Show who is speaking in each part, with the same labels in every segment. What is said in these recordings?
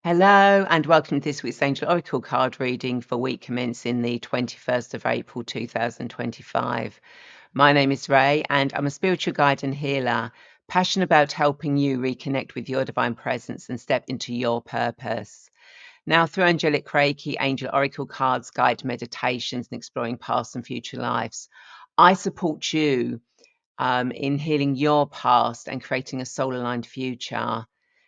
Speaker 1: Hello, and welcome to this week's Angel Oracle card reading for week commencing the 21st of April 2025. My name is Ray, and I'm a spiritual guide and healer, passionate about helping you reconnect with your divine presence and step into your purpose. Now, through angelic Reiki, angel oracle cards, guide meditations, and exploring past and future lives, I support you in healing your past and creating a soul aligned future.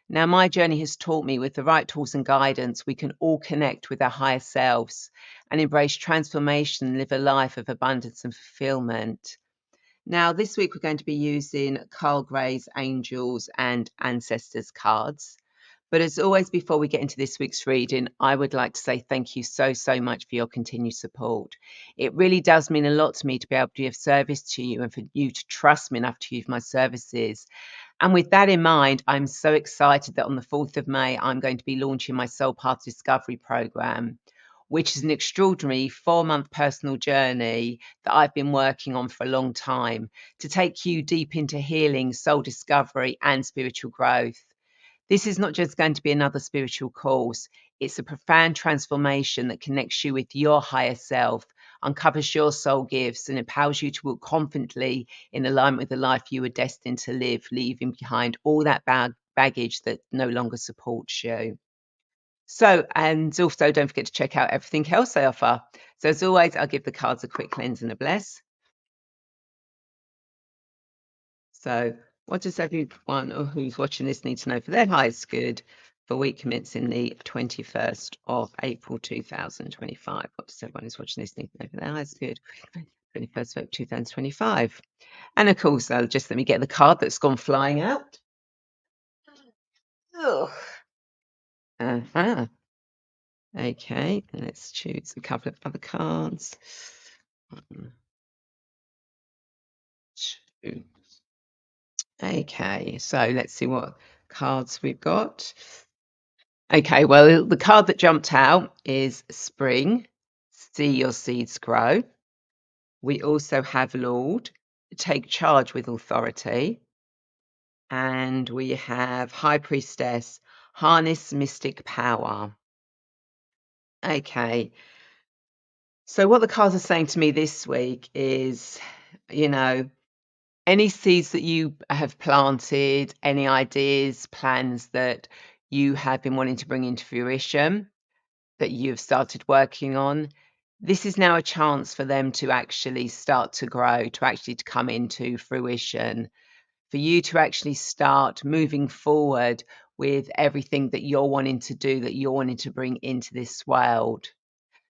Speaker 1: Now, my journey has taught me with the right tools and guidance, we can all connect with our higher selves and embrace transformation and live a life of abundance and fulfillment. Now, this week we're going to be using Carl Gray's Angels and Ancestors cards. But as always, before we get into this week's reading, I would like to say thank you so much for your continued support. It really does mean a lot to me to be able to be of service to you and for you to trust me enough to use my services. And with that in mind, I'm so excited that on the 4th of May, I'm going to be launching my Soul Path Discovery Program, which is an extraordinary 4-month personal journey that I've been working on for a long time to take you deep into healing, soul discovery, and spiritual growth. This is not just going to be another spiritual course. It's a profound transformation that connects you with your higher self, uncovers your soul gifts, and empowers you to walk confidently in alignment with the life you were destined to live, leaving behind all that baggage that no longer supports you. So, and also don't forget to check out everything else I offer. So, as always, I'll give the cards a quick cleanse and a bless. So, what does everyone who's watching this need to know for their highest good for week commencing the 21st of April 2025? What does everyone who's watching this need to know for their highest good? 21st of April 2025. And of course, just let me get the card that's gone flying out. Oh. Uh-huh. Okay, let's choose a couple of other cards. 1, 2. Okay, so let's see what cards we've got. Okay, well, the card that jumped out is Spring, see your seeds grow. We also have Lord, take charge with authority. And we have High Priestess, harness mystic power. Okay, so what the cards are saying to me this week is, any seeds that you have planted, any ideas, plans that you have been wanting to bring into fruition, that you've started working on, this is now a chance for them to actually start to grow, to actually to come into fruition, for you to actually start moving forward with everything that you're wanting to do, that you're wanting to bring into this world.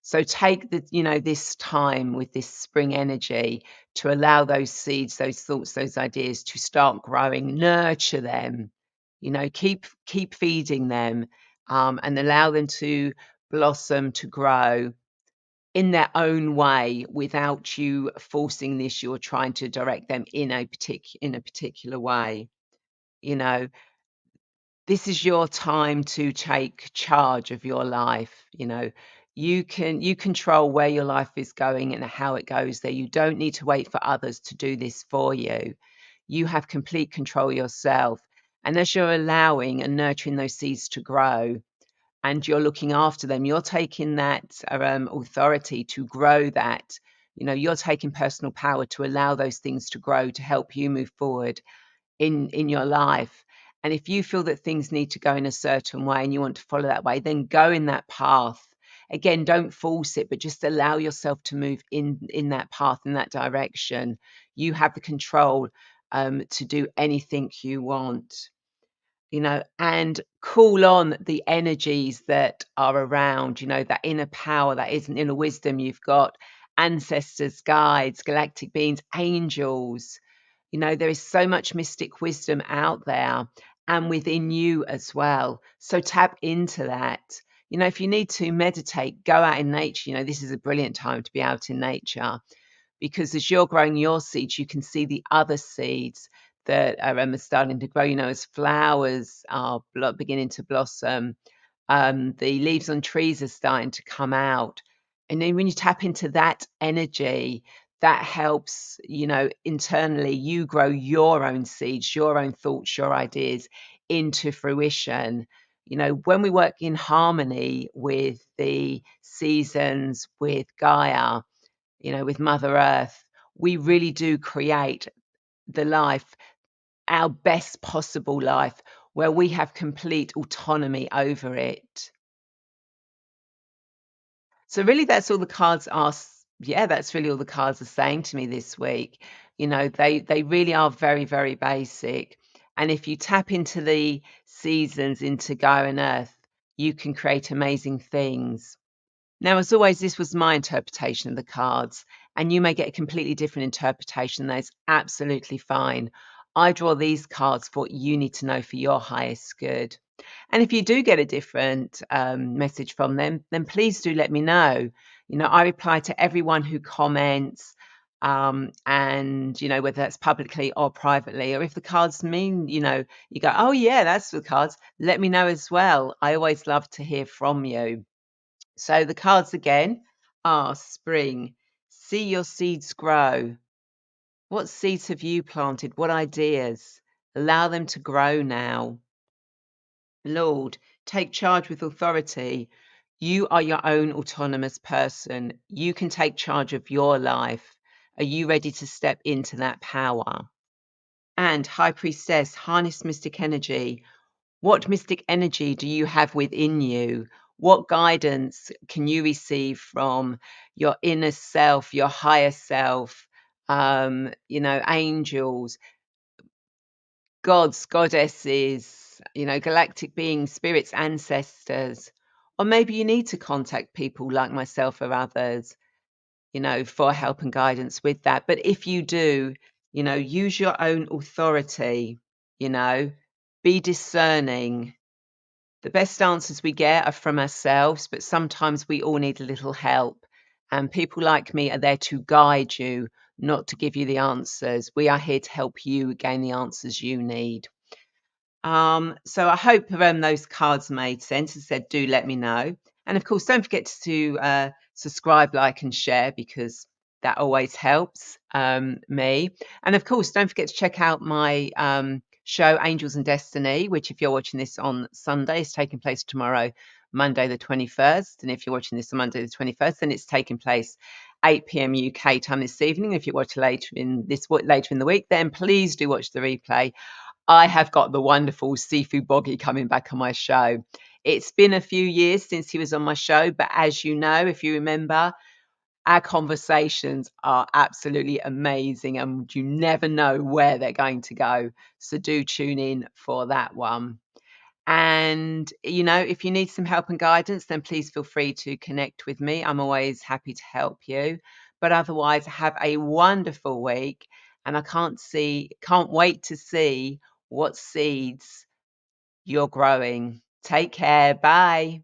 Speaker 1: So take this time with this spring energy to allow those seeds, those thoughts, those ideas to start growing, nurture them, keep feeding them, and allow them to blossom, to grow in their own way without you forcing this. You're trying to direct them in a particular way. You know, this is your time to take charge of your life. You control where your life is going and how it goes there. You don't need to wait for others to do this for you. You have complete control yourself. And as you're allowing and nurturing those seeds to grow, and you're looking after them, you're taking that authority to grow that. You're taking personal power to allow those things to grow, to help you move forward in your life. And if you feel that things need to go in a certain way and you want to follow that way, then go in that path. Again, don't force it, but just allow yourself to move in that path, in that direction. You have the control to do anything you want. And call on the energies that are around, that inner power, that isn't inner wisdom you've got, ancestors, guides, galactic beings, angels. There is so much mystic wisdom out there and within you as well. So tap into that. If you need to meditate, go out in nature. This is a brilliant time to be out in nature, because as you're growing your seeds, you can see the other seeds that are starting to grow. As flowers are beginning to blossom, the leaves on trees are starting to come out. And then when you tap into that energy, that helps, internally you grow your own seeds, your own thoughts, your ideas into fruition. When we work in harmony with the seasons, with Gaia, with Mother Earth, we really do create the life, our best possible life, where we have complete autonomy over it. So really that's all the cards are yeah, that's really all the cards are saying to me this week. They really are very, very basic. And if you tap into the seasons, into Gaia and Earth, you can create amazing things. Now, as always, this was my interpretation of the cards, and you may get a completely different interpretation. That's absolutely fine. I draw these cards for what you need to know for your highest good. And if you do get a different message from them, then please do let me know. I reply to everyone who comments, and whether that's publicly or privately, or if the cards mean, you go, oh yeah, that's the cards. Let me know as well. I always love to hear from you. So the cards again are spring. See your seeds grow. What seeds have you planted? What ideas? Allow them to grow now. Lord, take charge with authority. You are your own autonomous person. You can take charge of your life. Are you ready to step into that power? And High Priestess, harness mystic energy. What mystic energy do you have within you? What guidance can you receive from your inner self, your higher self, angels, gods, goddesses, galactic beings, spirits, ancestors? Or maybe you need to contact people like myself or others, for help and guidance with that. But if you do, use your own authority, be discerning. The best answers we get are from ourselves, but sometimes we all need a little help. And people like me are there to guide you, not to give you the answers. We are here to help you gain the answers you need. So I hope those cards made sense. As I said, do let me know. And of course, don't forget to subscribe, like, and share, because that always helps me. And of course, don't forget to check out my show, Angels and Destiny, which, if you're watching this on Sunday, is taking place tomorrow, Monday the 21st. And if you're watching this on Monday the 21st, then it's taking place 8 p.m. UK time this evening. If you watch later in the week, then please do watch the replay. I have got the wonderful Sifu Boggy coming back on my show. It's been a few years since he was on my show, but as you know, if you remember, our conversations are absolutely amazing and you never know where they're going to go. So do tune in for that one. And, if you need some help and guidance, then please feel free to connect with me. I'm always happy to help you. But otherwise, have a wonderful week. And I can't wait to see what seeds you're growing. Take care. Bye.